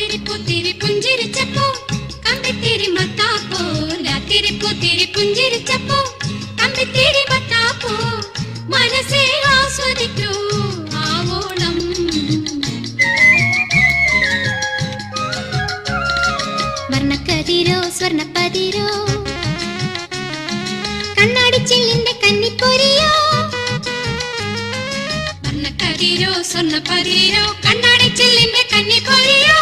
രാത്രി പുത്തിരി പുഞ്ചിരിച്ചപ്പോ കമ്പിത്തിരി മത്താപ്പോ രാത്രി പുത്തിരി പുഞ്ചിരിച്ചപ്പോ കമ്പിത്തിരി മത്താപ്പോ മനസ്സേ ആസ്വദിക്കൂ ആവോളം. വർണ്ണക്കതിരോ സ്വർണ്ണപ്പതിരോ കണ്ണാടിച്ചില്ലിന്റെ കന്നിപ്പൊരിയോ വർണ്ണക്കതിരോ സ്വർണ്ണപ്പതിരോ കണ്ണാടിച്ചില്ലിന്റെ കന്നിപ്പൊരിയോ